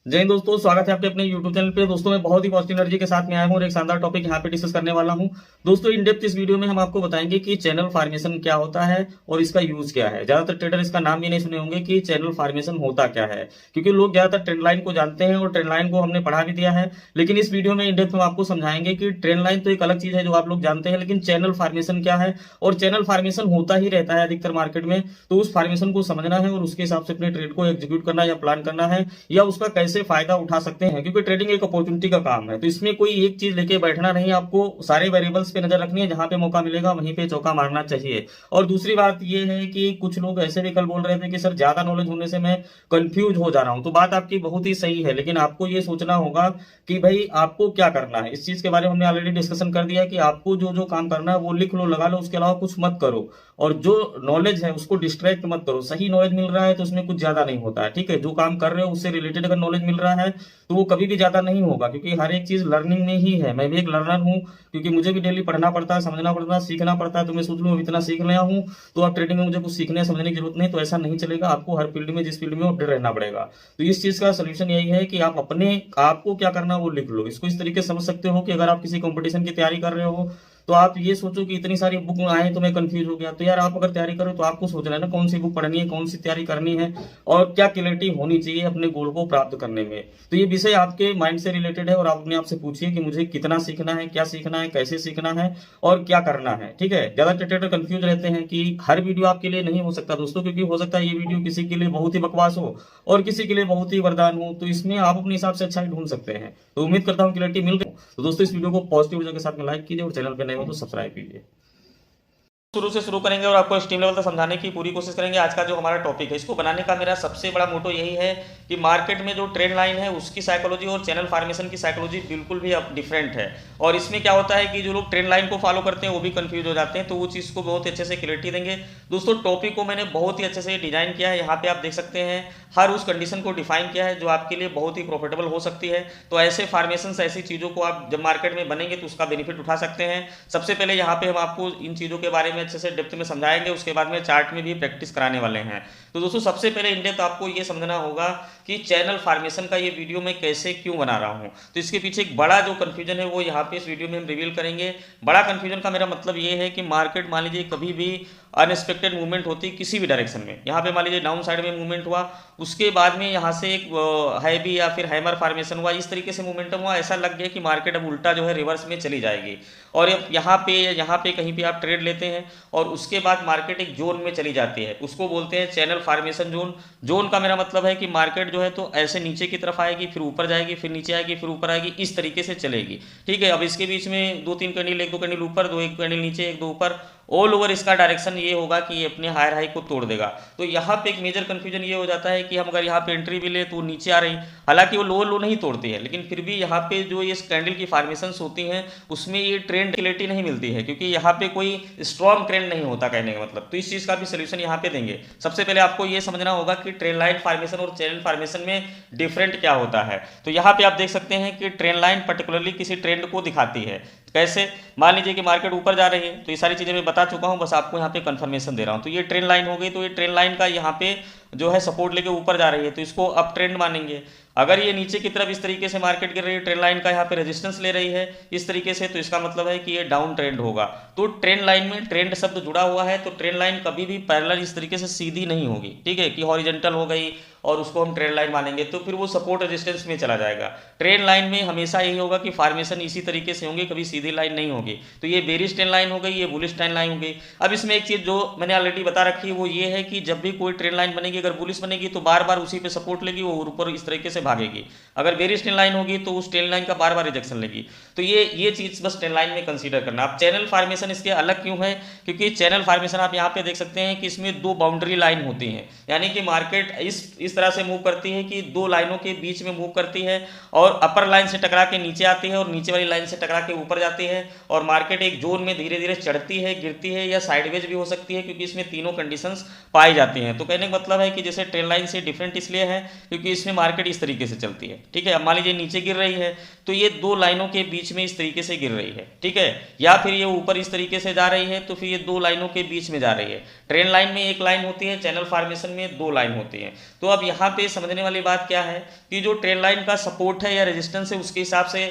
जय हिंद दोस्तों, स्वागत है आपके अपने YouTube चैनल पे। दोस्तों मैं बहुत ही पॉजिटिव एनर्जी के साथ में आया हूं और एक शानदार टॉपिक यहां पे डिस्कस करने वाला हूं। दोस्तों इन डेप्थ इस वीडियो में हम आपको बताएंगे कि चैनल फॉर्मेशन क्या होता है और इसका यूज क्या है। ज्यादातर ट्रेडर इसका नाम भी नहीं सुने होंगे कि चैनल फॉर्मेशन होता क्या है, क्योंकि लोग ज्यादातर ट्रेंड लाइन को जानते हैं और ट्रेंड लाइन को हमने पढ़ा भी दिया है। लेकिन इस वीडियो में इन डेप्थ हम आपको समझाएंगे कि ट्रेंड लाइन तो एक अलग चीज है जो आप लोग जानते हैं, लेकिन चैनल फॉर्मेशन क्या है। और चैनल फॉर्मेशन होता ही रहता है अधिकतर मार्केट में, तो उस फॉर्मेशन को समझना है और उसके हिसाब से अपने ट्रेड को एग्जीक्यूट करना या प्लान करना है, या उसका कैसे फायदा उठा सकते हैं। क्योंकि ट्रेडिंग एक अपॉर्चुनिटी का काम है, तो इसमें कोई एक चीज लेके बैठना नहीं, आपको सारे वेरिएबल्स पे नजर रखनी है। जहां पे मौका मिलेगा वहीं पे चौका मारना चाहिए। और दूसरी बात यह है कि कुछ लोग ऐसे भी कल बोल रहे थे कि सर ज्यादा नॉलेज होने से मैं कंफ्यूज हो जा रहा हूं। तो बात आपकी बहुत ही सही है, लेकिन आपको ये सोचना होगा कि भाई आपको क्या करना है। इस चीज के बारे में हमने ऑलरेडी डिस्कशन कर दिया कि आपको जो जो काम करना है वो लिख लो, लगा लो, उसके अलावा कुछ मत करो। और जो नॉलेज है उसको डिस्ट्रैक्ट मत करो। सही नॉलेज मिल रहा है तो उसमें कुछ ज्यादा नहीं होता है, ठीक है। जो काम कर रहे हो उससे रिलेटेड अगर नॉलेज मिल रहा है तो वो कभी भी ज्यादा नहीं होगा, क्योंकि हर एक चीज लर्निंग में ही है। मैं भी एक लर्नर हूँ, क्योंकि मुझे भी डेली पढ़ना पड़ता है, समझना पड़ता है, सीखना पड़ता है। तो मैं सोच लूँ इतना सीख लिया हूँ तो अब ट्रेडिंग में मुझे कुछ सीखने समझने की जरूरत नहीं, तो ऐसा नहीं चलेगा। आपको हर फील्ड में, जिस फील्ड में अपडेट रहना पड़ेगा। तो इस चीज का सोल्यूशन यही है कि आप अपने आपको क्या करना है वो लिख लो। इसको इस तरीके से समझ सकते हो कि अगर आप किसी कंपटीशन की तैयारी कर रहे हो तो आप ये सोचो कि इतनी सारी बुक आए तो मैं कंफ्यूज हो गया। तो यार आप अगर तैयारी करो तो आपको सोचना है ना कौन सी बुक पढ़नी है, कौन सी तैयारी करनी है और क्या क्लैरिटी होनी चाहिए अपने गोल को प्राप्त करने में। तो ये विषय आपके माइंड से रिलेटेड है और आप अपने आप से पूछिए कि मुझे कितना सीखना है, क्या सीखना है, कैसे सीखना है और क्या करना है, ठीक है। ज्यादा ट्रेडर कंफ्यूज रहते हैं कि हर वीडियो आपके लिए नहीं हो सकता दोस्तों, क्योंकि हो सकता है ये वीडियो किसी के लिए बहुत ही बकवास हो और किसी के लिए बहुत ही वरदान हो। तो इसमें आप अपने हिसाब से अच्छा ही ढूंढ सकते हैं। तो उम्मीद करता हूँ क्लैरिटी मिल गई। तो दोस्तों इस वीडियो को पॉजिटिव ऊर्जा के साथ में लाइक कीजिए और चैनल पर नए हो तो सब्सक्राइब कीजिए। शुरू से शुरू करेंगे और आपको स्टीम लेवल तक समझाने की पूरी कोशिश करेंगे। आज का जो हमारा टॉपिक है, इसको बनाने का मेरा सबसे बड़ा मोटो यही है कि मार्केट में जो ट्रेंड लाइन है उसकी साइकोलॉजी और चैनल फॉर्मेशन की साइकोलॉजी बिल्कुल भी अब डिफरेंट है। और इसमें क्या होता है कि जो लोग ट्रेंड लाइन को फॉलो करते हैं वो भी कंफ्यूज हो जाते हैं। तो वो चीज़ को बहुत अच्छे से क्लियरिटी देंगे। दोस्तों टॉपिक को मैंने बहुत ही अच्छे से डिजाइन किया है। यहाँ पे आप देख सकते हैं हर उस कंडीशन को डिफाइन किया है जो आपके लिए बहुत ही प्रॉफिटेबल हो सकती है। तो ऐसे फॉर्मेशन, ऐसी चीज़ों को आप जब मार्केट में बनेंगे तो उसका बेनिफिट उठा सकते हैं। सबसे पहले यहाँ पे हम आपको इन चीज़ों के बारे में अच्छे से डेप्थ में समझाएंगे, उसके बाद में चार्ट में भी प्रैक्टिस कराने वाले हैं। तो दोस्तों सबसे पहले इन डेप्थ आपको ये समझना होगा कि चैनल फॉर्मेशन का ये वीडियो मैं कैसे क्यों बना रहा हूँ। तो इसके पीछे एक बड़ा जो कंफ्यूजन है वो यहाँ पे इस वीडियो में हम रिवील करेंगे। बड़ा कंफ्यूजन का मेरा मतलब ये है कि मार्केट मान लीजिए कभी भी अनएक्सपेक्टेड मूवमेंट होती किसी भी डायरेक्शन में, यहाँ पे मान लीजिए डाउन साइड में मूवमेंट हुआ, उसके बाद में यहाँ से एक हैवी या फिर हैमर फॉर्मेशन हुआ, इस तरीके से मूवमेंटम हुआ, ऐसा लग गया कि मार्केट अब उल्टा जो है रिवर्स में चली जाएगी। और यहाँ पे कहीं पे आप ट्रेड लेते हैं और उसके बाद मार्केट एक जोन में चली जाती है, उसको बोलते हैं चैनल फॉर्मेशन जोन। जोन का मेरा मतलब है कि मार्केट जो है तो ऐसे नीचे की तरफ आएगी, फिर ऊपर जाएगी, फिर नीचे आएगी, फिर ऊपर आएगी, इस तरीके से चलेगी, ठीक है। अब इसके बीच में दो तीन कैंडल, एक दो कैंडल ऊपर, दो एक कैंडल नीचे, एक दो ऊपर, ऑल ओवर इसका डायरेक्शन ये होगा कि ये अपने हायर हाई को तोड़ देगा। तो यहाँ पे एक मेजर कंफ्यूजन ये हो जाता है कि हम अगर यहाँ पे एंट्री भी ले तो नीचे आ रही, हालांकि वो लोअर लो नहीं तोड़ती है, लेकिन फिर भी यहाँ पे जो ये कैंडल की फॉर्मेशंस होती हैं उसमें ये ट्रेंड क्लैरिटी नहीं मिलती है, क्योंकि यहाँ पे कोई स्ट्रॉन्ग ट्रेंड नहीं होता कहने का मतलब। तो इस चीज़ का भी सोल्यूशन यहाँ पे देंगे। सबसे पहले आपको ये समझना होगा कि ट्रेंड लाइन फॉर्मेशन और चैनल फॉर्मेशन में डिफरेंट क्या होता है। तो यहाँ पे आप देख सकते हैं कि ट्रेंड लाइन पर्टिकुलरली किसी ट्रेंड को दिखाती है। कैसे? मान लीजिए कि मार्केट ऊपर जा रही है, तो ये सारी चीज़ें मैं बता चुका हूँ, बस आपको यहाँ पे कंफर्मेशन दे रहा हूँ। तो ये ट्रेंड लाइन हो गई, तो ये ट्रेंड लाइन का यहाँ पे जो है सपोर्ट लेके ऊपर जा रही है तो इसको अप ट्रेंड मानेंगे। अगर ये नीचे की तरफ इस तरीके से मार्केट गिर रही है, ट्रेंड लाइन का यहाँ पे रेजिस्टेंस ले रही है इस तरीके से, तो इसका मतलब है कि ये डाउन ट्रेंड होगा। तो ट्रेंड लाइन में ट्रेंड शब्द जुड़ा हुआ है, तो ट्रेंड लाइन कभी भी पैरेलल इस तरीके से सीधी नहीं होगी, ठीक है, कि हॉरिजॉन्टल हो गई और उसको हम ट्रेंड लाइन मानेंगे तो फिर वो सपोर्ट रेजिस्टेंस में चला जाएगा। ट्रेंड लाइन में हमेशा यही होगा कि फॉर्मेशन इसी तरीके से होंगे, कभी सीधी लाइन नहीं होगी। तो ये बेरिश ट्रेंड लाइन हो गई, ये बुलिश ट्रेंड लाइन हो गई। अब इसमें एक चीज़ जो मैंने ऑलरेडी बता रखी है वो ये है कि जब भी कोई ट्रेंड लाइन बनेगी, अगर बुलिश बनेगी तो बार बार उसी पे सपोर्ट लेगी, वो ऊपर इस तरीके से भागेगी। अगर बेरिश ट्रेंड लाइन होगी तो उस ट्रेंड लाइन का बार बार रिजेक्शन लेगी। तो ये चीज़ बस ट्रेंड लाइन में कंसीडर करना। अब चैनल फॉर्मेशन इसके अलग क्यों है, क्योंकि चैनल फॉर्मेशन आप यहाँ पे देख सकते हैं कि इसमें दो बाउंड्री लाइन होती हैं, यानी कि मार्केट इस तरह से मूव करती है कि दो लाइनों के बीच में मूव करती है और अपर लाइन से टकरा के नीचे आती है और नीचे वाली लाइन से टकरा के ऊपर जाती है। और मार्केट एक जोन में धीरे धीरे चढ़ती है, गिरती है या साइडवेज भी हो सकती है, क्योंकि इसमें तीनों कंडीशंस पाई जाती हैं। तो कहने का मतलब है है कि जैसे ट्रेंड लाइन से डिफरेंट इसलिए है क्योंकि इसमें मार्केट इस तरीके से चलती है, ठीक है। अब मान लीजिए नीचे गिर रही है तो ये दो लाइनों के बीच में इस तरीके से गिर रही है, ठीक है, या फिर ये ऊपर इस तरीके से जा रही है तो फिर ये दो लाइनों के बीच में जा रही है। ट्रेंड लाइन में एक लाइन होती है, चैनल फॉर्मेशन में दो लाइन होती है। तो अब यहाँ पे समझने वाली बात क्या है कि जो ट्रेंड लाइन का सपोर्ट है या रेजिस्टेंस है उसके हिसाब से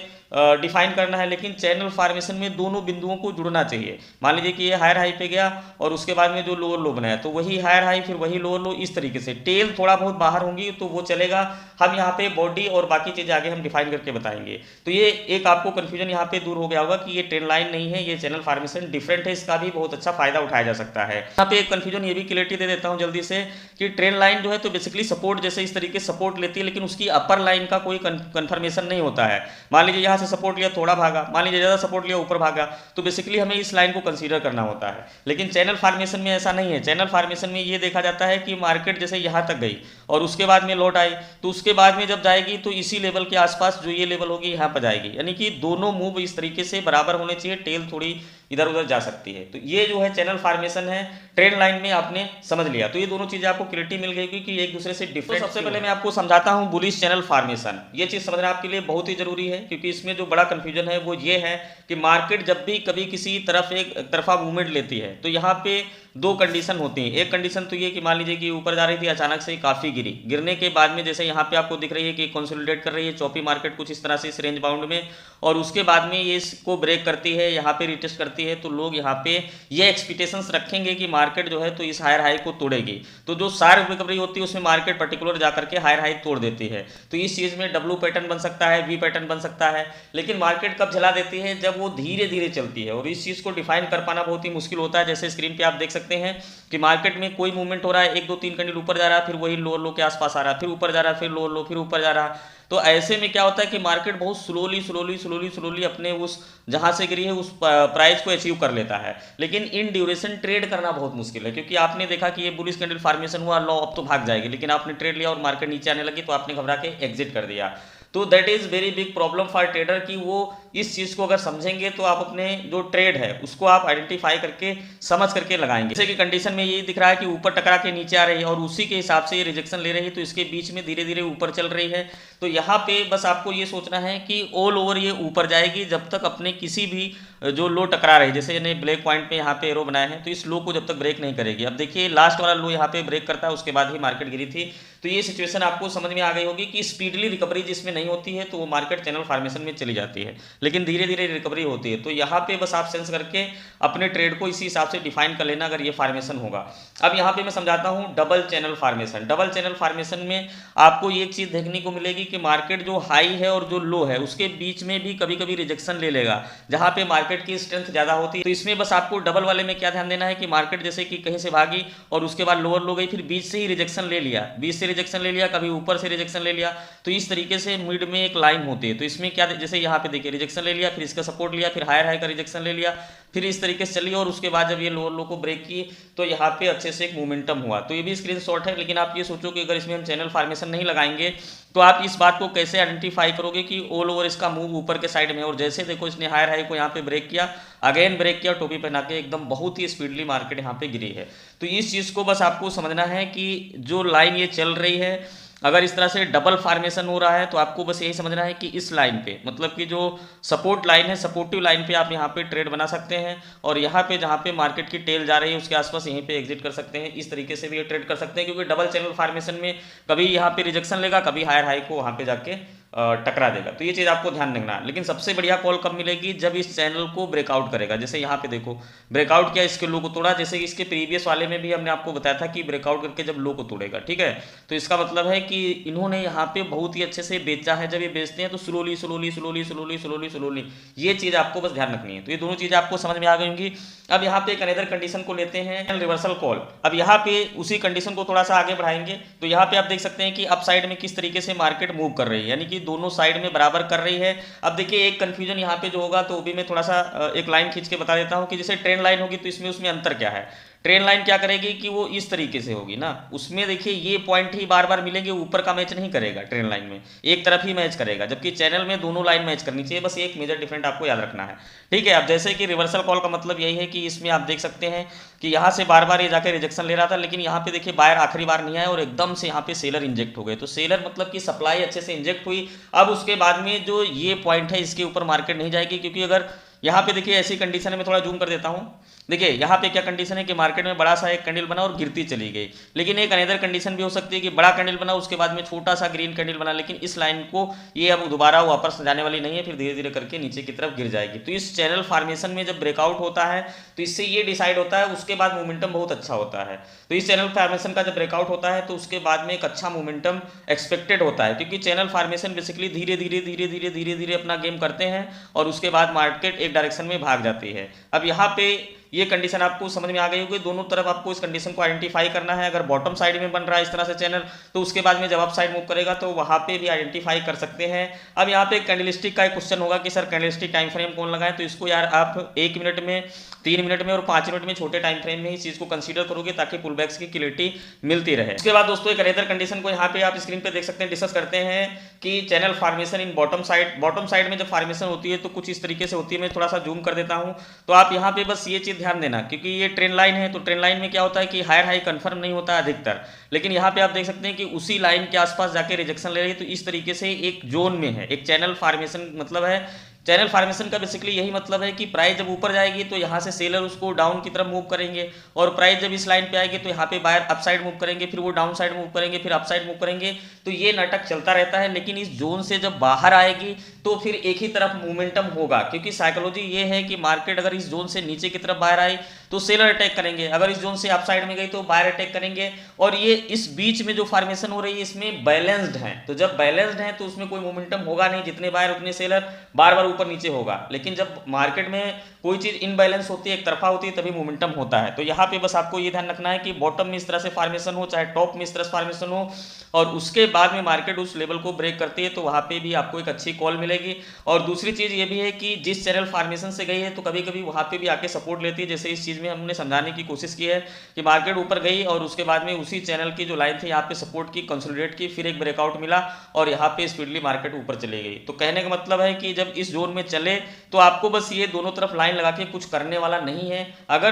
डिफाइन करना है, लेकिन चैनल फॉर्मेशन में दोनों बिंदुओं को जुड़ना चाहिए। मान लीजिए कि ये हायर हाई पे गया और उसके बाद में जो लोअर लो बनाया तो वही हायर हाई फिर वही लोअर लो, इस तरीके से टेल थोड़ा बहुत बाहर होंगी तो वो चलेगा। हम यहाँ पे बॉडी और बाकी चीजें आगे हम डिफाइन करके बताएंगे। तो ये एक आपको कंफ्यूजन यहाँ पे दूर हो गया होगा कि ये ट्रेंड लाइन नहीं है, ये चैनल फॉर्मेशन डिफरेंट है, इसका भी बहुत अच्छा फायदा उठाया जा सकता है। यहाँ पे एक कंफ्यूजन ये भी क्लियरिटी दे देता हूँ जल्दी से कि ट्रेंड लाइन जो है तो बेसिकली सपोर्ट जैसे इस तरीके सपोर्ट लेती है, लेकिन उसकी अपर लाइन का कोई कंफर्मेशन नहीं होता है। मान लीजिए यहाँ से सपोर्ट लिया थोड़ा भागा, मान लीजिए ज्यादा सपोर्ट लिया ऊपर भागा, तो बेसिकली हमें इस लाइन को कंसीडर करना होता है। लेकिन चैनल फॉर्मेशन में ऐसा नहीं है। चैनल फॉर्मेशन में ये देखा जाता है कि मार्केट जैसे यहाँ तक गई और उसके बाद में लौट आई तो उसके बाद में जब जाएगी तो इसी लेवल के आसपास जो ये लेवल होगी यहाँ पर जाएगी, यानी कि दोनों मूव इस तरीके से बराबर होने चाहिए, टेल थोड़ी इधर उधर जा सकती है। तो ये जो है चैनल फॉर्मेशन है, ट्रेंड लाइन में आपने समझ लिया। तो ये दोनों चीजें आपको क्लियरिटी मिल गई कि एक दूसरे से डिफरेंट। तो सबसे पहले मैं आपको समझाता हूं बुलिश चैनल फॉर्मेशन। ये चीज समझना आपके लिए बहुत ही जरूरी है क्योंकि इसमें जो बड़ा कंफ्यूजन है वो ये है कि मार्केट जब भी कभी किसी तरफ एक तरफा मूवमेंट लेती है तो यहाँ पे दो कंडीशन होती हैं। एक कंडीशन तो ये कि मान लीजिए कि ऊपर जा रही थी, अचानक से काफी गिरी, गिरने के बाद में जैसे यहाँ पे आपको दिख रही है कि कंसोलिडेट कर रही है चौपी मार्केट कुछ इस तरह से इस रेंज बाउंड में, और उसके बाद में ये इसको ब्रेक करती है, यहाँ पे रिटेस्ट करती है, तो लोग यहाँ पे ये एक्सपेक्टेशंस रखेंगे कि मार्केट जो है तो इस हायर हाई को तोड़ेगी। तो जो शार्प रिकवरी होती है उसमें मार्केट पर्टिकुलर जाकर के हायर हाई तोड़ देती है। तो इस चीज में डब्ल्यू पैटर्न बन सकता है, वी पैटर्न बन सकता है। लेकिन मार्केट कब झला देती है? जब वो धीरे धीरे चलती है, और इस चीज को डिफाइन कर पाना बहुत ही मुश्किल होता है। जैसे स्क्रीन पे आप देख सकते हैं कि मार्केट में कोई मूवमेंट हो रहा है, एक दो तीन कैंडल ऊपर जा रहा है, फिर वही लोअर लो के आसपास आ रहा है, फिर ऊपर जा रहा है, फिर लोअर लो, फिर ऊपर जा रहा है। तो ऐसे में क्या होता है कि मार्केट बहुत स्लोली अपने उस जहां से गिरी है उस प्राइस को अचीव कर लेता है। लेकिन इन ड्यूरेशन ट्रेड करना बहुत मुश्किल है, क्योंकि आपने देखा कि ये बुलिश कैंडल फॉर्मेशन हुआ, लो अब तो भाग जाएगी, लेकिन आपने ट्रेड लिया और मार्केट नीचे आने लगी तो आपने घबरा के एग्जिट कर दिया। तो that is very big problem for trader कि वो इस चीज को अगर समझेंगे तो आप अपने जो ट्रेड है उसको आप आइडेंटिफाई करके समझ करके लगाएंगे। जैसे कि कंडीशन में ये दिख रहा है कि ऊपर टकरा के नीचे आ रही है और उसी के हिसाब से ये रिजेक्शन ले रही है, तो इसके बीच में धीरे धीरे ऊपर चल रही है। तो यहाँ पे बस आपको ये सोचना है कि ऑल ओवर ये ऊपर जाएगी जब तक अपने किसी भी जो लो टकरा रही, जैसे ने ब्लैक पॉइंट पे यहाँ पे एरो बनाया है, तो इस लो को जब तक ब्रेक नहीं करेगी। अब देखिए लास्ट वाला लो यहाँ पे ब्रेक करता है, उसके बाद ही मार्केट गिरी थी। तो ये सिचुएशन आपको समझ में आ गई होगी कि स्पीडली रिकवरी जिसमें नहीं होती है तो वो मार्केट चैनल फॉर्मेशन में चली जाती है, लेकिन धीरे धीरे रिकवरी होती है। तो यहाँ पे बस आप सेंस करके अपने ट्रेड को इसी हिसाब से डिफाइन कर लेना अगर ये फॉर्मेशन होगा। अब यहाँ पे मैं समझाता हूँ double channel formation. Double channel formation में आपको ये चीज देखने को मिलेगी कि मार्केट जो हाई है और जो लो है उसके बीच में भी कभी कभी रिजेक्शन ले लेगा, जहां पे मार्केट की स्ट्रेंथ ज्यादा होती है। तो इसमें बस आपको डबल वाले में क्या ध्यान देना है कि मार्केट जैसे कि कहीं से भागी और उसके बाद लोअर लो गई, फिर बीच से ही रिजेक्शन ले लिया, बीच से रिजेक्शन ले लिया, कभी ऊपर से रिजेक्शन ले लिया, तो इस तरीके से मिड में एक लाइन होती है। तो इसमें क्या, जैसे यहाँ पे देखिए रिजेक्शन ले लिया, फिर इसका सपोर्ट लिया, फिर हायर हाई का रिजेक्शन ले लिया, फिर इस तरीके से चली और उसके बाद जब ये लोअर लो को ब्रेक की तो यहाँ पे अच्छे से एक मोमेंटम हुआ। तो ये भी स्क्रीनशॉट है, लेकिन आप ये सोचो कि अगर इसमें हम चैनल फॉर्मेशन नहीं लगाएंगे तो आप इस बात को कैसे आइडेंटिफाई करोगे कि ऑल ओवर इसका मूव ऊपर के साइड में। और जैसे देखो इसने हायर हाई को यहाँ पे ब्रेक किया, अगेन ब्रेक किया, टोपी पहना के एकदम बहुत ही स्पीडली मार्केट यहाँ पे गिरी है। तो इस चीज को बस आपको समझना है कि जो लाइन ये चल रही है, अगर इस तरह से डबल फॉर्मेशन हो रहा है तो आपको बस यही समझना है कि इस लाइन पे, मतलब कि जो सपोर्ट लाइन है, सपोर्टिव लाइन पे आप यहाँ पे ट्रेड बना सकते हैं, और यहाँ पे जहाँ पे मार्केट की टेल जा रही है उसके आसपास यहीं पे एग्जिट कर सकते हैं। इस तरीके से भी ये ट्रेड कर सकते हैं, क्योंकि डबल चैनल फॉर्मेशन में कभी यहाँ पे रिजेक्शन लेगा, कभी हायर हाई को वहाँ पे जाके टकरा देगा। तो ये चीज आपको ध्यान रखना। लेकिन सबसे बढ़िया कॉल कब मिलेगी? जब इस चैनल को ब्रेकआउट करेगा। जैसे यहाँ पे देखो ब्रेकआउट किया, इसके लो को तोड़ा, जैसे इसके प्रीवियस वाले में भी हमने आपको बताया था कि ब्रेकआउट करके जब लो को तोड़ेगा, ठीक है। तो इसका मतलब है कि इन्होंने यहाँ पे बहुत ही अच्छे से बेचा है। जब ये बेचते हैं तो स्लोली ये चीज आपको बस ध्यान रखनी है। तो ये दोनों चीजें आपको समझ में आ गई होंगी। अब यहाँ पे एक अनदर कंडीशन को लेते हैं, रिवर्सल कॉल। अब यहाँ पे उसी कंडीशन को थोड़ा सा आगे बढ़ाएंगे। तो यहाँ पे आप देख सकते हैं कि अप साइड में किस तरीके से मार्केट मूव कर रही है, यानी कि दोनों साइड में बराबर कर रही है। अब देखिए एक कंफ्यूजन यहाँ पे जो होगा, तो भी मैं थोड़ा सा एक लाइन खींच के बता देता हूँ कि जैसे ट्रेंड लाइन होगी तो इसमें उसमें अंतर क्या है। ट्रेंड लाइन क्या करेगी कि वो इस तरीके से होगी ना, उसमें देखिए ये पॉइंट ही बार बार मिलेंगे, ऊपर का मैच नहीं करेगा ट्रेंड लाइन में, एक तरफ ही मैच करेगा, जबकि चैनल में दोनों लाइन मैच करनी चाहिए। बस एक मेजर डिफरेंट आपको याद रखना है, ठीक है। अब जैसे कि रिवर्सल कॉल का मतलब यही है कि इसमें आप देख सकते हैं कि यहाँ से बार बार ये जाकर रिजेक्शन ले रहा था, लेकिन यहाँ पे देखिए बायर आखिरी बार नहीं आया और एकदम से यहाँ पे सेलर इंजेक्ट हो गए। तो सेलर मतलब कि सप्लाई अच्छे से इंजेक्ट हुई। अब उसके बाद में जो ये पॉइंट है इसके ऊपर मार्केट नहीं जाएगी, क्योंकि अगर यहाँ पे देखिए ऐसी कंडीशन है, मैं थोड़ा जूम कर देता हूँ। देखिए यहाँ पे क्या कंडीशन है कि मार्केट में बड़ा सा एक कैंडल बना और गिरती चली गई, लेकिन एक अनदर कंडीशन भी हो सकती है कि बड़ा कैंडल बना उसके बाद में छोटा सा ग्रीन कैंडल बना, लेकिन इस लाइन को ये अब दोबारा वापस जाने वाली नहीं है, फिर धीरे धीरे करके नीचे की तरफ गिर जाएगी। तो इस चैनल फॉर्मेशन में जब ब्रेकआउट होता है तो इससे ये डिसाइड होता है, उसके बाद मोमेंटम बहुत अच्छा होता है। तो इस चैनल फॉर्मेशन का जब ब्रेकआउट होता है तो उसके बाद में एक अच्छा मोमेंटम एक्सपेक्टेड होता है, क्योंकि चैनल फॉर्मेशन बेसिकली धीरे धीरे धीरे धीरे धीरे धीरे अपना गेम करते हैं और उसके बाद मार्केट एक डायरेक्शन में भाग जाती है। अब यहाँ पे ये कंडीशन आपको समझ में आ गई होगी, दोनों तरफ आपको इस कंडीशन को आइडेंटिफाई करना है। अगर बॉटम साइड में बन रहा है इस तरह से चैनल, तो उसके बाद में जब अप साइड मूव करेगा तो वहां पे भी आइडेंटिफाई कर सकते हैं। अब यहाँ पे कैंडलस्टिक का एक क्वेश्चन होगा कि सर कैंडलस्टिक टाइम फ्रेम कौन लगाए, तो इसको यार आप 1 मिनट में, 3 मिनट में और 5 मिनट में छोटे टाइम फ्रेम में इस चीज को कंसीडर करोगे ताकि पुल बैक्स की क्लियरिटी मिलती रहे। उसके बाद दोस्तों एक अनदर कंडीशन को यहाँ पे आप स्क्रीन पे देख सकते हैं, डिस्कस करते हैं कि चैनल फॉर्मेशन इन बॉटम साइड। बॉटम साइड में जब फॉर्मेशन होती है तो कुछ इस तरीके से होती है, मैं थोड़ा सा जूम कर देता हूँ। तो आप यहाँ पे बस ये चीज ध्यान देना, क्योंकि ये ट्रेंड लाइन है, तो ट्रेंड लाइन में क्या होता है कि हायर हाई कंफर्म नहीं होता अधिकतर, लेकिन यहाँ पे आप देख सकते हैं कि उसी लाइन के आसपास जाके रिजेक्शन ले रही है। तो इस तरीके से एक जोन में है, एक चैनल फॉर्मेशन मतलब है, चैनल फॉर्मेशन का बेसिकली यही मतलब है कि प्राइस जब ऊपर जाएगी तो यहाँ से सेलर उसको डाउन की तरफ मूव करेंगे, और प्राइस जब इस लाइन पे आएगी तो यहाँ पे बायर अप साइड मूव करेंगे, फिर वो डाउन साइड मूव करेंगे, फिर अप साइड मूव करेंगे। तो ये नाटक चलता रहता है, लेकिन इस जोन से जब बाहर आएगी तो फिर एक ही तरफ मोमेंटम होगा, क्योंकि साइकोलॉजी ये है कि मार्केट अगर इस जोन से नीचे की तरफ बाहर आई तो सेलर अटैक करेंगे, अगर इस जोन से अप साइड में गई तो बायर अटैक करेंगे। और ये इस बीच में जो फॉर्मेशन हो रही है इसमें बैलेंस्ड है, तो जब बैलेंस्ड है तो उसमें कोई मोमेंटम होगा नहीं, जितने बायर उतने सेलर, बार बार ऊपर नीचे होगा। लेकिन जब मार्केट में कोई चीज इनबैलेंस होती है, एक तरफा होती है, तभी मोमेंटम होता है। तो यहाँ पे बस आपको ये ध्यान रखना है कि बॉटम में इस तरह से फॉर्मेशन हो, चाहे टॉप में इस तरह से फॉर्मेशन हो, और उसके बाद में मार्केट उस लेवल को ब्रेक करती है तो वहां पे भी आपको एक अच्छी कॉल मिलेगी। और दूसरी चीज ये भी है कि जिस चैनल फॉर्मेशन से गई है तो कभी कभी वहां पे भी आके सपोर्ट लेती है, जैसे इस चीज में हमने समझाने की कोशिश की है कि मार्केट ऊपर गई और उसके बाद में उसी चैनल की जो लाइन थी यहाँ पे सपोर्ट की, कंसोलिडेट की, फिर एक ब्रेकआउट मिला और यहाँ पे स्पीडली मार्केट ऊपर चली गई। तो कहने का मतलब है कि जब इस जोन में चले तो आपको बस ये दोनों तरफ लाइन लगा के कुछ करने वाला नहीं है। अगर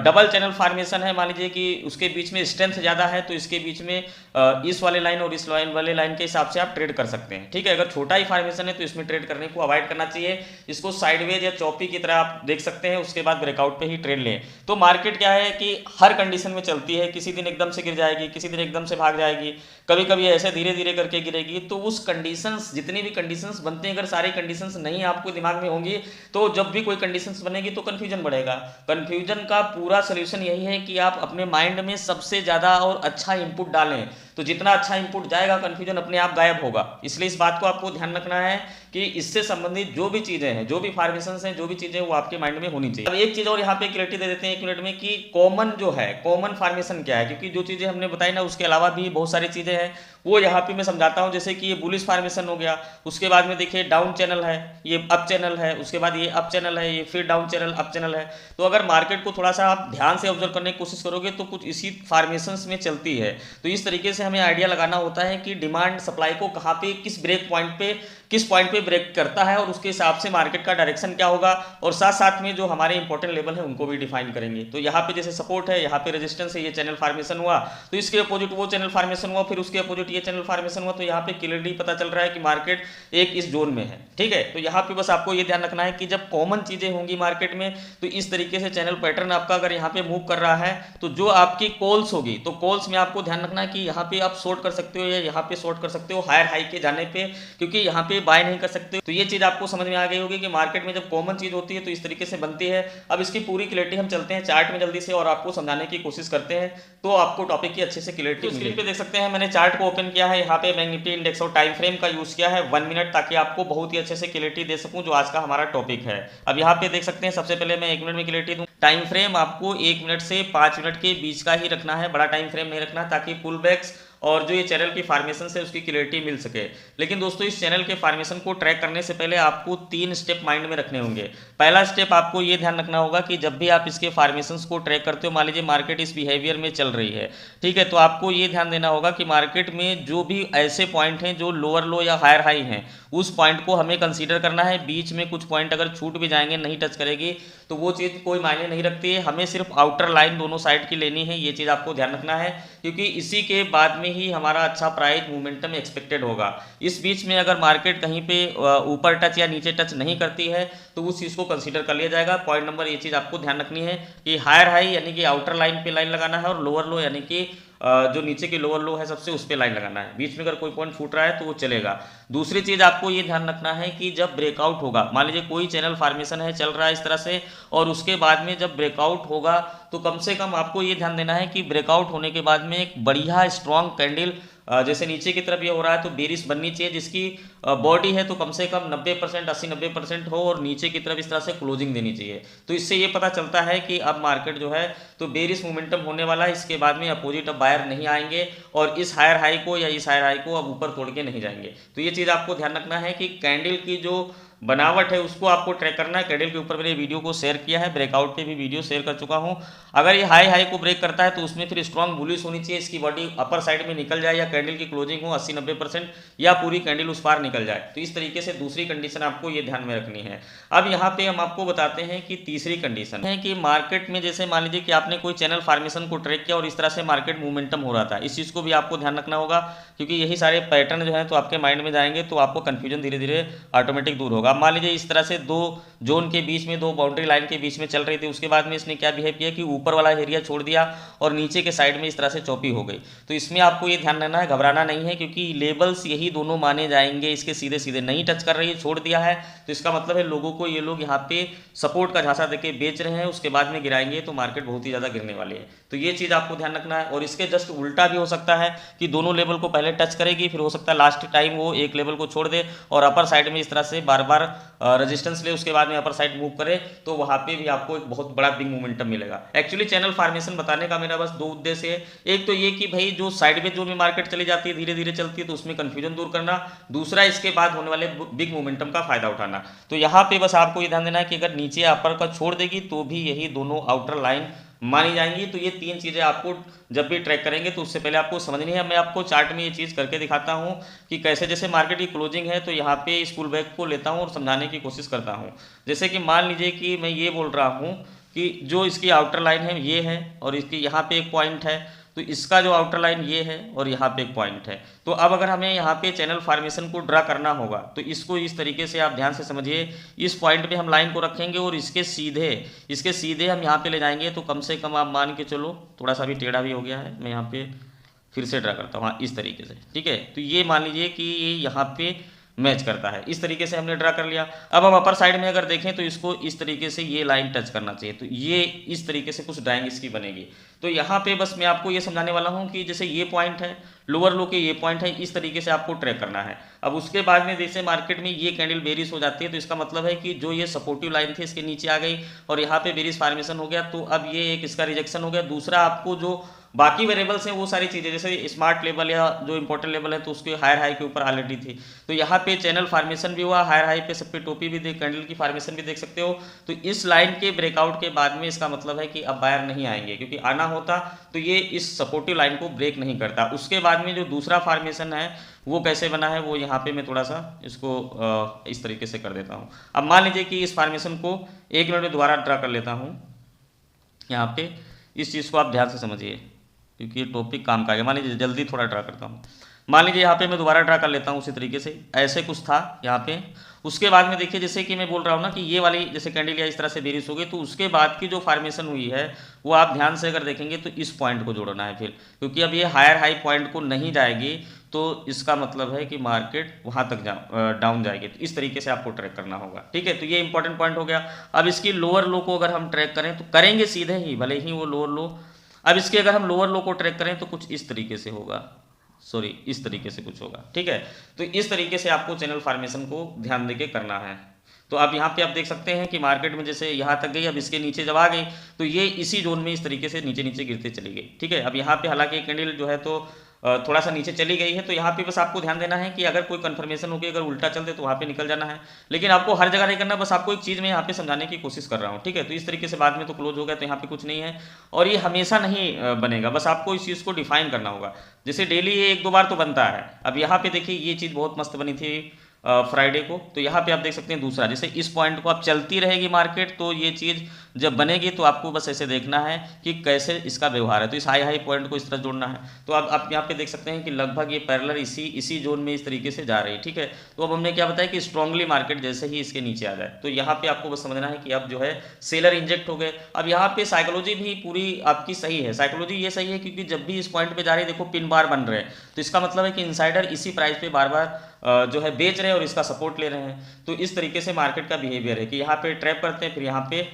डबल चैनल फॉर्मेशन है, मान लीजिए कि उसके बीच में स्ट्रेंथ ज्यादा है, तो इसके बीच में इस वाले लाइन और इस लाइन वाले लाइन के हिसाब से आप ट्रेड कर सकते हैं, ठीक है। अगर छोटा ही फॉर्मेशन है तो इसमें ट्रेड करने को अवॉइड करना चाहिए, इसको साइडवेज या चौपी की तरह आप देख सकते हैं, उसके बाद ब्रेकआउट पे ही ट्रेड लें। तो मार्केट क्या है कि हर कंडीशन में चलती है, किसी दिन एकदम से गिर जाएगी, किसी दिन एकदम से भाग जाएगी, कभी कभी ऐसे धीरे धीरे करके गिरेगी। तो उस कंडीशंस, जितनी भी कंडीशंस बनते हैं, अगर सारी कंडीशंस नहीं आपको दिमाग में होंगी तो जब भी कोई कंडीशंस बनेगी तो कंफ्यूजन बढ़ेगा। कंफ्यूजन का पूरा सोल्यूशन यही है कि आप अपने माइंड में सबसे ज्यादा और अच्छा इंपुट डालें, तो जितना अच्छा इंपुट जाएगा कंफ्यूजन अपने आप गायब होगा। इसलिए इस बात को आपको ध्यान रखना है कि इससे संबंधित जो भी चीजें हैं, जो भी फॉर्मेशंस हैं, जो भी चीजें वो आपके माइंड में होनी चाहिए। अब एक चीज और यहाँ पे क्लैरिटी दे देते हैं 1 मिनट में कि कॉमन जो है, कॉमन फॉर्मेशन क्या है, क्योंकि जो चीजें हमने बताई ना उसके अलावा भी बहुत सारी चीजें हैं, वो यहाँ पे मैं समझाता हूँ। जैसे कि ये बुलिश फॉर्मेशन हो गया, उसके बाद में देखिए डाउन चैनल है, ये अप चैनल है, उसके बाद ये अप चैनल है, ये फिर डाउन चैनल, अप चैनल है। तो अगर मार्केट को थोड़ा सा आप ध्यान से ऑब्जर्व करने की कोशिश करोगे तो कुछ इसी फॉर्मेशंस में चलती है। तो इस तरीके से हमें आइडिया लगाना होता है कि डिमांड सप्लाई को कहाँ पे, किस ब्रेक पॉइंट पे, किस पॉइंट पे ब्रेक करता है, और उसके हिसाब से मार्केट का डायरेक्शन क्या होगा, और साथ साथ में जो हमारे इंपॉर्टेंट लेवल है उनको भी डिफाइन करेंगे। तो यहाँ पे जैसे सपोर्ट है, यहाँ पे रेजिस्टेंस है, ये चैनल फॉर्मेशन हुआ, तो इसके अपोजिट वो चैनल फॉर्मेशन हुआ, फिर उसके अपोजिट ये चैनल फॉर्मेशन हुआ। तो यहाँ पे क्लियरली पता चल रहा है कि मार्केट एक इस जोन में है, ठीक है। तो यहाँ पे बस आपको ये ध्यान रखना है कि जब कॉमन चीजें होंगी मार्केट में तो इस तरीके से चैनल पैटर्न आपका अगर यहाँ पे मूव कर रहा है तो जो आपकी कॉल्स होगी, तो कॉल्स में आपको ध्यान रखना है कि यहाँ पे आप शॉर्ट कर सकते हो या यहाँ पे शॉर्ट कर सकते हो हायर हाई के जाने पे, क्योंकि यहाँ पे बाय नहीं कर सकते। तो ये चीज आपको समझ में आ गई होगी कि मार्केट में जब कॉमन चीज होती है तो इस तरीके से बनती है। अब इसकी पूरी क्लियरिटी हम चलते हैं चार्ट में जल्दी से और आपको समझाने की कोशिश करते हैं, तो आपको टॉपिक की अच्छे से क्लियरिटी। तो स्क्रीन पे देख सकते हैं मैंने चार्ट को ओपन किया है, यहाँ पे बैंक निफ्टी इंडेक्स और टाइम फ्रेम का यूज किया है 1 मिनट, ताकि आपको बहुत ही अच्छे से क्लियरिटी दे सकूं जो आज का हमारा टॉपिक है। अब यहाँ पे देख सकते हैं, सबसे पहले मैं 1 मिनट में क्लियरिटी दूं। टाइम फ्रेम आपको 1 मिनट से 5 मिनट के बीच का ही रखना है, बड़ा टाइम फ्रेम नहीं रखना, ताकि पुल बैक्स और जो ये चैनल की फॉर्मेशन से उसकी क्लियरिटी मिल सके। लेकिन दोस्तों इस चैनल के फॉर्मेशन को ट्रैक करने से पहले आपको 3 स्टेप माइंड में रखने होंगे। पहला स्टेप आपको ये ध्यान रखना होगा कि जब भी आप इसके फॉर्मेशंस को ट्रैक करते हो, मान लीजिए मार्केट इस बिहेवियर में चल रही है, ठीक है, तो आपको ये ध्यान देना होगा कि मार्केट में जो भी ऐसे पॉइंट हैं जो लोअर लो या हायर हाई हैं, उस पॉइंट को हमें कंसीडर करना है। बीच में कुछ पॉइंट अगर छूट भी जाएंगे, नहीं टच करेगी, तो वो चीज़ कोई मायने नहीं रखती है। हमें सिर्फ आउटर लाइन दोनों साइड की लेनी है, ये चीज़ आपको ध्यान रखना है, क्योंकि इसी के बाद में ही हमारा अच्छा प्राइस मोमेंटम एक्सपेक्टेड होगा। इस बीच में अगर मार्केट कहीं पे ऊपर टच या नीचे टच नहीं करती है तो उस चीज़ को कंसीडर कर लिया जाएगा। पॉइंट नंबर ये चीज़ आपको ध्यान रखनी है कि हायर हाई यानी कि आउटर लाइन पे लाइन लगाना है, और लोअर लो यानी कि जो नीचे की लोअर लो है सबसे उस पर लाइन लगाना है। बीच में अगर कोई पॉइंट फूट रहा है तो वो चलेगा। दूसरी चीज़ आपको ये ध्यान रखना है कि जब ब्रेकआउट होगा, मान लीजिए कोई चैनल फॉर्मेशन है चल रहा है इस तरह से, और उसके बाद में जब ब्रेकआउट होगा तो कम से कम आपको ये ध्यान देना है कि ब्रेकआउट होने के बाद में एक बढ़िया स्ट्रॉन्ग कैंडल, जैसे नीचे की तरफ ये हो रहा है तो बेरिश बननी चाहिए, जिसकी बॉडी है तो कम से कम 90% 80-90% हो, और नीचे की तरफ इस तरह से क्लोजिंग देनी चाहिए। तो इससे ये पता चलता है कि अब मार्केट जो है तो बेरिश मोमेंटम होने वाला है। इसके बाद में अपोजिट अब बायर नहीं आएंगे और इस हायर हाई को या इस हायर हाई को अब ऊपर तोड़ के नहीं जाएंगे। तो ये चीज़ आपको ध्यान रखना है कि कैंडल की जो बनावट है उसको आपको ट्रैक करना है। कैंडल के ऊपर मैंने वीडियो को शेयर किया है, ब्रेकआउट पे भी वीडियो शेयर कर चुका हूं। अगर ये हाई हाई को ब्रेक करता है तो उसमें फिर स्ट्रॉन्ग बुलिश होनी चाहिए, इसकी बॉडी अपर साइड में निकल जाए या कैंडल की क्लोजिंग हो 80-90% या पूरी कैंडल उस पार निकल जाए। तो इस तरीके से दूसरी कंडीशन आपको ये ध्यान में रखनी है। अब यहाँ पे हम आपको बताते हैं कि तीसरी कंडीशन है कि मार्केट में जैसे मान लीजिए कि आपने कोई चैनल फॉर्मेशन को ट्रैक किया और इस तरह से मार्केट मूवमेंटम हो रहा था, इस चीज़ को भी आपको ध्यान रखना होगा, क्योंकि यही सारे पैटर्न जो है तो आपके माइंड में जाएंगे तो आपको कंफ्यूजन धीरे धीरे ऑटोमेटिक दूर होगा। मान लीजिए इस तरह से दो जोन के बीच में, दो बाउंड्री लाइन के बीच में चल रही थी, उसके बाद में इसने क्या बिहेव किया कि ऊपर वाला एरिया छोड़ दिया और नीचे के साइड में इस तरह से चौपी हो गई। तो इसमें आपको ये ध्यान रखना है, घबराना नहीं है, क्योंकि लेवल्स यही दोनों माने जाएंगे। इसके सीधे सीधे नहीं टच कर रही है, छोड़ दिया है, तो इसका मतलब है लोगों को, ये लोग यहाँ पे सपोर्ट का झांसा देके बेच रहे हैं, उसके बाद में गिराएंगे तो मार्केट बहुत ही ज़्यादा गिरने वाली है। तो ये चीज़ आपको ध्यान रखना है। और इसके जस्ट उल्टा भी हो सकता है कि दोनों लेवल को पहले टच करेगी, फिर हो सकता है लास्ट टाइम वो एक लेवल को छोड़ दे और अपर साइड में इस तरह से बार बार रेजिस्टेंस ले, उसके बाद में अपर साइड मूव करे, तो वहाँ पे भी आपको एक बहुत बड़ा बिग मोमेंटम मिलेगा। एक्चुअली चैनल फॉर्मेशन बताने का मेरा बस दो उद्देश्य है। एक तो ये कि भाई जो साइडवेज जोन में मार्केट चली जाती है, धीरे धीरे चलती है, तो उसमें कंफ्यूजन दूर करना। दूसरा, इसके बाद होने वाले बिग मोमेंटम का फायदा उठाना। तो यहाँ पे बस आपको ये ध्यान देना है कि अगर नीचे अपर का छोड़ देगी तो भी यही दोनों आउटर लाइन मानी जाएंगी। तो ये तीन चीज़ें आपको जब भी ट्रैक करेंगे तो उससे पहले आपको समझनी है। मैं आपको चार्ट में ये चीज़ करके दिखाता हूँ कि कैसे, जैसे मार्केट की क्लोजिंग है तो यहाँ पे इस पुल बैक को लेता हूँ और समझाने की कोशिश करता हूँ। जैसे कि मान लीजिए कि मैं ये बोल रहा हूँ कि जो इसकी आउटर लाइन है ये है और इसकी यहाँ पे एक पॉइंट है, तो इसका जो आउटर लाइन ये है और यहाँ पे एक पॉइंट है। तो अब अगर हमें यहाँ पे चैनल फॉर्मेशन को ड्रा करना होगा तो इसको इस तरीके से आप ध्यान से समझिए। इस पॉइंट पे हम लाइन को रखेंगे और इसके सीधे हम यहाँ पे ले जाएंगे। तो कम से कम आप मान के चलो, थोड़ा सा भी टेढ़ा भी हो गया है, मैं यहाँ पे फिर से ड्रा करता हूँ, हाँ इस तरीके से, ठीक है। तो ये मान लीजिए कि ये यहाँ पे मैच करता है, इस तरीके से हमने ड्रा कर लिया। अब हम अपर साइड में अगर देखें तो इसको इस तरीके से ये लाइन टच करना चाहिए, तो ये इस तरीके से कुछ ड्राइंग इसकी बनेगी। तो यहाँ पे बस मैं आपको ये समझाने वाला हूँ कि जैसे ये पॉइंट है, लोअर लो के ये पॉइंट है, इस तरीके से आपको ट्रैक करना है। अब उसके बाद में जैसे मार्केट में ये कैंडल बेरिश हो जाती है तो इसका मतलब है कि जो ये सपोर्टिव लाइन थी इसके नीचे आ गई और यहाँ पे बेरिश फॉर्मेशन हो गया, तो अब ये एक इसका रिजेक्शन हो गया। दूसरा, आपको जो बाकी वेरिएबल्स हैं वो सारी चीज़ें, जैसे स्मार्ट लेवल या जो इंपॉर्टेंट लेवल है तो उसके हायर हाई के ऊपर ऑलरेडी थी, तो यहाँ पे चैनल फॉर्मेशन भी हुआ, हायर हाई पे सब पे टोपी भी देख, कैंडल की फॉर्मेशन भी देख सकते हो। तो इस लाइन के ब्रेकआउट के बाद में इसका मतलब है कि अब बायर नहीं आएंगे, क्योंकि आना होता तो ये इस सपोर्टिव लाइन को ब्रेक नहीं करता। उसके बाद में जो दूसरा फॉर्मेशन है वो कैसे बना है, वो यहाँ पे मैं थोड़ा सा इसको इस तरीके से कर देता हूँ। अब मान लीजिए कि इस फॉर्मेशन को 1 मिनट में दोबारा ड्रा कर लेता हूँ। यहाँ पे इस चीज़ को आप ध्यान से समझिए क्योंकि ये टॉपिक काम का है। मान लीजिए जल्दी थोड़ा ड्रा करता हूँ। मान लीजिए यहाँ पे मैं दोबारा ड्रा कर लेता हूँ उसी तरीके से, ऐसे कुछ था यहाँ पे। उसके बाद में देखिए जैसे कि मैं बोल रहा हूँ ना कि ये वाली जैसे कैंडल या इस तरह से बेरिश हो गई, तो उसके बाद की जो फॉर्मेशन हुई है वो आप ध्यान से अगर देखेंगे तो इस पॉइंट को जोड़ना है फिर, क्योंकि अब ये हायर हाई पॉइंट को नहीं जाएगी तो इसका मतलब है कि मार्केट वहाँ तक डाउन जाएगी। तो इस तरीके से आपको ट्रैक करना होगा, ठीक है। तो ये इंपॉर्टेंट पॉइंट हो गया। अब इसकी लोअर लो को अगर हम ट्रैक करें तो करेंगे सीधे ही, भले ही वो लोअर लो। अब इसके अगर हम लोअर लो को ट्रैक करें तो कुछ इस तरीके से होगा, सॉरी इस तरीके से कुछ होगा, ठीक है। तो इस तरीके से आपको चैनल फॉर्मेशन को ध्यान देके करना है। तो अब यहाँ पे आप देख सकते हैं कि मार्केट में जैसे यहाँ तक गई, अब इसके नीचे जब आ गई तो ये इसी जोन में इस तरीके से नीचे नीचे गिरते चली गई, ठीक है। अब यहाँ पे हालांकि कैंडल जो है तो थोड़ा सा नीचे चली गई है, तो यहाँ पे बस आपको ध्यान देना है कि अगर कोई कंफर्मेशन होगी, अगर उल्टा चलते तो वहाँ पे निकल जाना है। लेकिन आपको हर जगह नहीं करना, बस आपको एक चीज़ में यहाँ पे समझाने की कोशिश कर रहा हूँ, ठीक है। तो इस तरीके से बाद में तो क्लोज हो गया, तो यहाँ पे कुछ नहीं है और ये हमेशा नहीं बनेगा, बस आपको इस चीज़ को डिफाइन करना होगा। जैसे डेली ये 1-2 बार तो बनता है। अब यहाँ पे देखिए ये चीज़ बहुत मस्त बनी थी फ्राइडे को, तो यहाँ पे आप देख सकते हैं दूसरा, जैसे इस पॉइंट को आप चलती रहेगी मार्केट, तो ये चीज़ जब बनेगी तो आपको बस ऐसे देखना है कि कैसे इसका व्यवहार है। तो इस हाई हाई पॉइंट को इस तरह जोड़ना है। तो अब आप यहाँ पे देख सकते हैं कि लगभग ये पैरेलल इसी जोन में इस तरीके से जा रही है, ठीक है। तो अब हमने क्या बताया कि स्ट्रांगली मार्केट जैसे ही इसके नीचे आ जाए, तो यहाँ पे आपको बस समझना है कि अब जो है सेलर इंजेक्ट हो गए। अब यहाँ पे साइकोलॉजी भी पूरी आपकी सही है। साइकोलॉजी ये सही है क्योंकि जब भी इस पॉइंट पे जा रही है, देखो पिन बार बन रहे हैं, तो इसका मतलब है कि इनसाइडर इसी प्राइस पे बार बार जो है बेच रहे हैं और इसका सपोर्ट ले रहे हैं। तो इस तरीके से मार्केट का बिहेवियर है कि यहाँ पे ट्रैप करते हैं, फिर यहाँ पे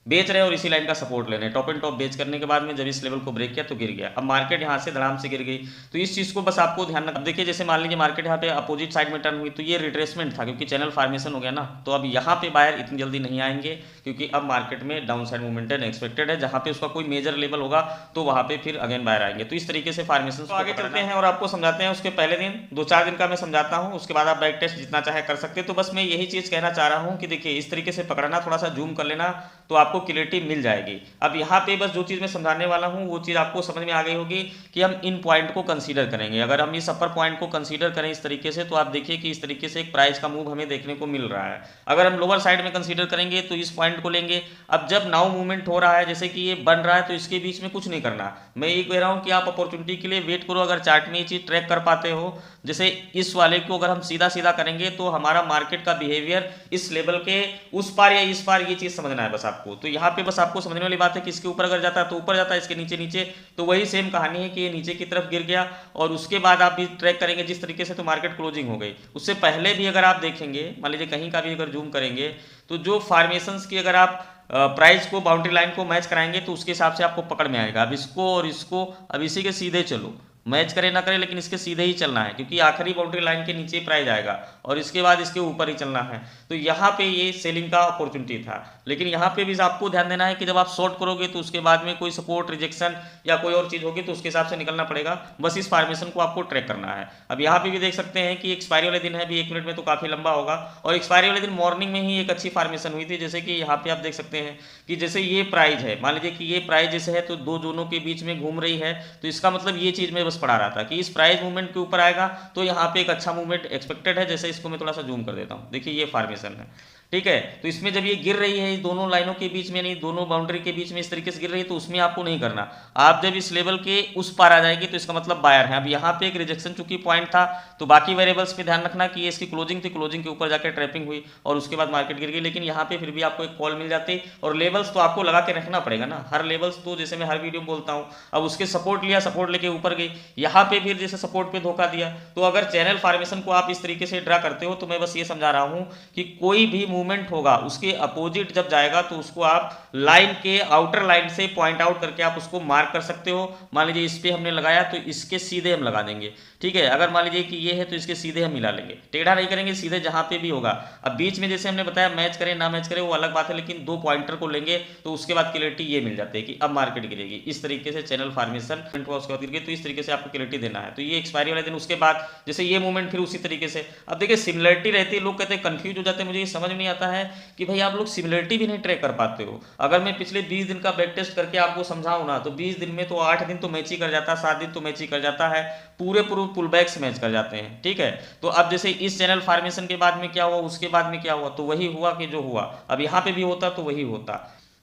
बेच रहे हैं और इसी लाइन का सपोर्ट ले रहे हैं। टॉप एंड टॉप बेच करने के बाद में जब इस लेवल को ब्रेक किया तो गिर गया। अब मार्केट यहाँ से धड़ाम से गिर गई, तो इस चीज़ को बस आपको ध्यान रखना। देखिए जैसे मान लीजिए मार्केट यहाँ पे अपोजिट साइड में टर्न हुई, तो ये रिट्रेसमेंट था क्योंकि चैनल फॉर्मेशन हो गया ना। तो अब यहाँ पे बायर इतनी जल्दी नहीं आएंगे क्योंकि अब मार्केट में डाउन साइड मूवमेंट एक्सपेक्टेड है। जहाँ पे उसका कोई मेजर लेवल होगा तो वहाँ पे फिर अगेन बायर आएंगे। तो इस तरीके से फॉर्मेशन आगे चलते हैं और आपको समझाते हैं। उसके पहले दिन 2-4 दिन का मैं समझाता हूँ, उसके बाद आप बैक टेस्ट जितना चाहे कर सकते हैं। तो बस मैं यही चीज़ कहना चाह रहा हूँ कि देखिए इस तरीके से पकड़ना, थोड़ा सा जूम कर लेना तो आपको क्लियरिटी मिल जाएगी। अब यहाँ पे बस जो चीज़ मैं समझाने वाला हूँ वो चीज़ आपको समझ में आ गई होगी कि हम इन पॉइंट को कंसीडर करेंगे। अगर हम इस अपर पॉइंट को कंसीडर करें इस तरीके से, तो आप देखिए कि इस तरीके से एक प्राइस का मूव हमें देखने को मिल रहा है। अगर हम लोअर साइड में कंसीडर करेंगे तो इस पॉइंट को लेंगे। अब जब नाउ मूवमेंट हो रहा है, जैसे कि ये बन रहा है, तो इसके बीच में कुछ नहीं करना। मैं ये कह रहा हूँ कि आप अपॉर्चुनिटी के लिए वेट करो। अगर चार्ट में ये चीज़ ट्रैक कर पाते हो, जैसे इस वाले को अगर हम सीधा सीधा करेंगे तो हमारा मार्केट का बिहेवियर इस लेवल के उस पार या इस पार, ये चीज़ समझना है बस आपको। तो यहाँ पे बस आपको समझने वाली बात है कि इसके ऊपर अगर जाता है तो ऊपर जाता है, इसके नीचे नीचे तो वही सेम कहानी है कि ये नीचे की तरफ गिर गया और उसके बाद आप भी ट्रैक करेंगे जिस तरीके से, तो मार्केट क्लोजिंग हो गई। उससे पहले भी अगर आप देखेंगे, मान लीजिए कहीं का भी अगर जूम करेंगे, तो जो फॉर्मेशंस की अगर आप प्राइस को बाउंड्री लाइन को मैच कराएंगे तो उसके हिसाब से आपको पकड़ में आएगा। अब इसको और इसको, अब इसी के सीधे चलो, मैच करे ना करे लेकिन इसके सीधे ही चलना है क्योंकि आखिरी बाउंड्री लाइन के नीचे प्राइस आएगा और इसके बाद इसके ऊपर ही चलना है। तो यहाँ पे ये सेलिंग का अपॉर्चुनिटी था। लेकिन यहाँ पे भी आपको ध्यान देना है कि जब आप शॉर्ट करोगे तो उसके बाद में कोई सपोर्ट रिजेक्शन या कोई और चीज़ होगी तो उसके हिसाब से निकलना पड़ेगा। बस इस फॉर्मेशन को आपको ट्रैक करना है। अब यहाँ पे भी देख सकते हैं कि एक्सपायरी वाले दिन है, भी 1 मिनट में तो काफ़ी लंबा होगा और एक्सपायरी वाले दिन मॉर्निंग में ही एक अच्छी फॉर्मेशन हुई थी। जैसे कि यहाँ पे आप देख सकते हैं कि जैसे ये प्राइस है, मान लीजिए कि ये प्राइस जैसे है तो दो जोनों के बीच में घूम रही है, तो इसका मतलब ये चीज़ मैं बस पढ़ा रहा था कि इस प्राइस मूवमेंट के ऊपर आएगा तो यहाँ पे एक अच्छा मूवमेंट एक्सपेक्टेड है। जैसे इसको मैं थोड़ा सा जूम कर देता हूँ, देखिए ये फॉर्मेशन है, ठीक है। तो इसमें जब ये गिर रही है दोनों लाइनों के बीच में, नहीं दोनों बाउंड्री के बीच में इस तरीके से गिर रही है, तो उसमें आपको नहीं करना। आप जब इस लेवल के उस पार आ जाएगी तो इसका मतलब बायर है। अब यहाँ पे एक रिजेक्शन चूंकि पॉइंट था, तो बाकी वेरिएबल्स पे ध्यान रखना कि ये इसकी क्लोजिंग थी, क्लोजिंग के ऊपर जाकर ट्रैपिंग हुई और उसके बाद मार्केट गिर गई। लेकिन यहाँ पे फिर भी आपको एक कॉल मिल जाती और लेवल्स तो आपको लगा के रखना पड़ेगा ना, हर लेवल्स तो जैसे मैं हर वीडियो में बोलता हूँ। अब उसके सपोर्ट लिया, सपोर्ट लेके ऊपर गई, यहाँ पे फिर जैसे सपोर्ट पे धोखा दिया। तो अगर चैनल फॉर्मेशन को आप इस तरीके से ड्रा करते हो तो मैं बस ये समझा रहा हूँ कि कोई भी मूवमेंट होगा उसके अपोजिट जब जाएगा तो उसको आप लाइन के आउटर लाइन से पॉइंट आउट करके आप उसको मार्क कर सकते हो। मान लीजिए इस पे हमने लगाया तो इसके सीधे हम लगा देंगे, ठीक है। अगर मान लीजिए कि ये है तो इसके सीधे हम मिला लेंगे, टेढ़ा नहीं करेंगे, सीधे जहां पे भी होगा। अब बीच में जैसे हमने बताया मैच करें ना मैच करें वो अलग बात है, लेकिन 2 पॉइंटर को लेंगे तो उसके बाद क्लियरिटी ये मिल जाती है कि अब मार्केट गिरेगी। इस तरीके से चैनल फॉर्मेशन उसके बाद गिर गई, तो इस तरीके से आपको क्लियरिटी देना है। तो ये एक्सपायरी वाले दिन, उसके बाद जैसे ये मूवमेंट फिर उसी तरीके से। अब देखिए सिमिलरिटी रहती है, लोग कहते हैं कंफ्यूज हो जाते हैं। मुझे ये समझ नहीं आता है कि भाई आप लोग सिमिलरिटी भी नहीं ट्रैक कर पाते हो। अगर मैं पिछले 20 दिन का बैक टेस्ट करके आपको समझाऊं ना, तो 20 दिन में तो 8 दिन तो मैच ही कर जाता है, 7 दिन तो मैच ही कर जाता है, पूरे पुल बैक्स मैच कर जाते हैं, ठीक है। तो अब जैसे इस चैनल फॉर्मेशन के बाद में क्या हुआ, उसके बाद में क्या हुआ, तो वही हुआ कि जो हुआ। अब यहाँ पे भी होता तो वही होता,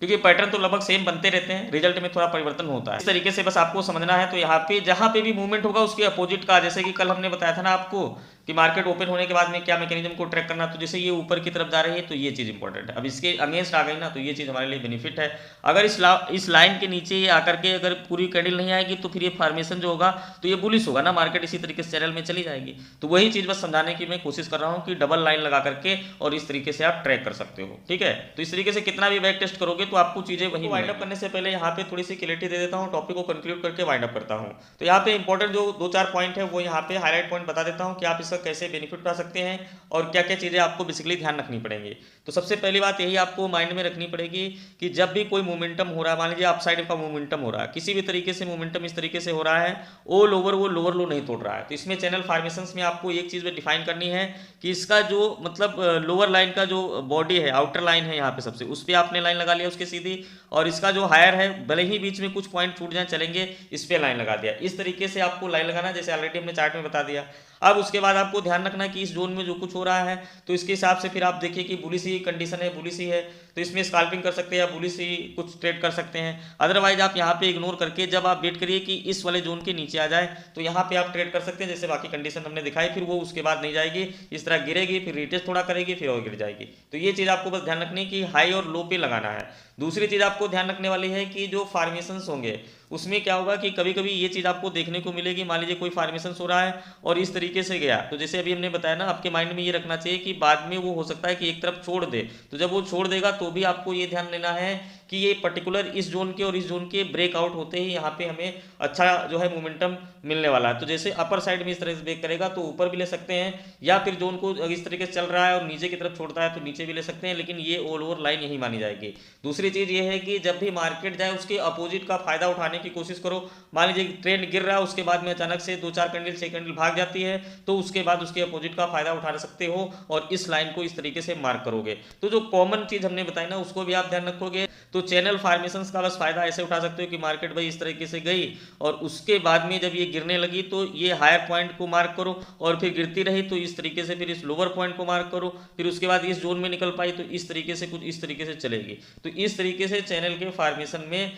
क्योंकि पैटर्न तो लगभग सेम बनते रहते हैं, रिजल्ट में थोड़ा परिवर्तन होता है। इस तरीके से बस आपको समझना है। तो यहाँ पे जहाँ पे भी मूवमेंट होगा उसके अपोजिट का, जैसे कि कल हमने बताया था ना आपको कि मार्केट ओपन होने के बाद में क्या मैकेनिज्म को ट्रैक करना, तो जैसे ये ऊपर की तरफ जा रही है तो ये चीज़ इंपॉर्टेंट है। अब इसके अगेंस्ट आ गई ना तो ये चीज़ हमारे लिए बेनिफिट है। अगर इस लाइन के नीचे ये आकर के अगर पूरी कैंडल नहीं आएगी तो फिर ये फॉर्मेशन जो होगा तो ये बुलिश होगा ना, मार्केट इसी तरीके से चैनल में चली जाएगी। तो वही चीज़ बस समझाने की मैं कोशिश कर रहा हूँ कि डबल लाइन लगा करके और इस तरीके से आप ट्रैक कर सकते हो, ठीक है। तो इस तरीके से कितना भी बैक टेस्ट करोगे तो आपको चीज़ें वही। वाइंड अप करने से पहले यहाँ पे थोड़ी सी क्लियरिटी दे देता हूँ, टॉपिक को कंक्लूड करके वाइंड अप करता हूँ। तो यहाँ पे इंपॉर्टेंट जो 2-4 पॉइंट है वो यहाँ पे हाईलाइट पॉइंट बता देता हूँ कि आप इसे इसका कैसे बेनिफिट उठा सकते हैं और क्या क्या चीज़ें आपको बेसिकली ध्यान रखनी पड़ेंगी। तो सबसे पहली बात यही आपको माइंड में रखनी पड़ेगी कि जब भी कोई मोमेंटम हो रहा है, मान लीजिए अप साइड का मोमेंटम हो रहा है, किसी भी तरीके से मोमेंटम इस तरीके से हो रहा है, ऑल ओवर वो लोअर लो नहीं तोड़ रहा है, तो इसमें चैनल फॉर्मेशंस में आपको एक चीज़ डिफाइन करनी है कि इसका जो मतलब लोअर लाइन का जो बॉडी है, आउटर लाइन है यहाँ पे सबसे, उस पर आपने लाइन लगा लिया उसके सीधी, और इसका जो हायर है भले ही बीच में कुछ पॉइंट छूट जाए चलेंगे, इस पर लाइन लगा दिया। इस तरीके से आपको लाइन लगाना, जैसे ऑलरेडी हमने चार्ट में बता दिया। अब उसके बाद आपको ध्यान रखना कि इस जोन में जो कुछ हो रहा है तो इसके हिसाब से फिर आप देखिए कि बुलिश ही कंडीशन है, बुलिश ही है, तो इसमें स्कैल्पिंग कर सकते हैं या बुलिश ही कुछ ट्रेड कर सकते हैं। अदरवाइज आप यहाँ पे इग्नोर करके जब आप वेट करिए कि इस वाले जोन के नीचे आ जाए तो यहाँ पे आप ट्रेड कर सकते हैं, जैसे बाकी कंडीशन हमने दिखाई, फिर वो उसके बाद नहीं जाएगी, इस तरह गिरेगी, फिर रिटेस्ट थोड़ा करेगी, फिर और गिर जाएगी। तो ये चीज़ आपको बस ध्यान रखनी कि हाई और लो पे लगाना है। दूसरी चीज़ आपको ध्यान रखने वाली है कि जो फार्मेशंस होंगे उसमें क्या होगा कि कभी कभी ये चीज़ आपको देखने को मिलेगी, मान लीजिए कोई फार्मेशंस हो रहा है और इस तरीके से गया, तो जैसे अभी हमने बताया ना, आपके माइंड में ये रखना चाहिए कि बाद में वो हो सकता है कि एक तरफ छोड़ दे, तो जब वो छोड़ देगा तो भी आपको ये ध्यान देना है कि ये पर्टिकुलर इस जोन के और इस जोन के ब्रेकआउट होते ही यहाँ पे हमें अच्छा जो है मोमेंटम मिलने वाला है। तो जैसे अपर साइड में इस तरह से ब्रेक करेगा तो ऊपर भी ले सकते हैं, या फिर जोन को इस तरीके से चल रहा है और नीचे की तरफ छोड़ता है तो नीचे भी ले सकते हैं, लेकिन ये ऑल ओवर लाइन यही मानी जाएगी। दूसरी चीज़ ये है कि जब भी मार्केट जाए उसके अपोजिट का फायदा उठाने की कोशिश करो। मान लीजिए ट्रेंड गिर रहा है, उसके बाद में अचानक से 2-4 कैंडल 6 कैंडल भाग जाती है, तो उसके बाद उसके अपोजिट का फायदा उठा सकते हो और इस लाइन को इस तरीके से मार्क करोगे। तो जो कॉमन चीज़ हमने बताई ना उसको भी आप ध्यान रखोगे, तो चैनल फॉर्मेशंस का बस फायदा ऐसे उठा सकते हो कि मार्केट भाई इस तरीके से गई और उसके बाद में जब ये गिरने लगी तो ये हायर पॉइंट को मार्क करो, और फिर गिरती रही तो इस तरीके से फिर इस लोअर पॉइंट को मार्क करो, फिर उसके बाद इस जोन में निकल पाई तो इस तरीके से कुछ इस तरीके से चलेगी। तो इस तरीके से चैनल के फॉर्मेशन में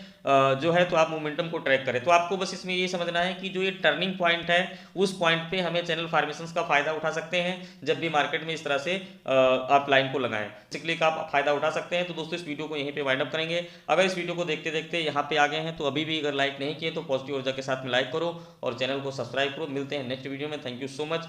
जो है तो आप मोमेंटम को ट्रैक करें। तो आपको बस इसमें ये समझना है कि जो ये टर्निंग पॉइंट है उस पॉइंट पे हमें चैनल फॉर्मेशंस का फायदा उठा सकते हैं जब भी मार्केट में इस तरह से आप लाइन को लगाएं, बेसिकली का आप फायदा उठा सकते हैं। तो दोस्तों इस वीडियो को यहीं पे वाइंड अप करेंगे। अगर इस वीडियो को देखते देखते यहाँ पे आ गए हैं तो अभी भी अगर लाइक नहीं किए तो पॉजिटिव ऊर्जा के साथ में लाइक करो और चैनल को सब्सक्राइब करो। मिलते हैं नेक्स्ट वीडियो में। Thank you so much.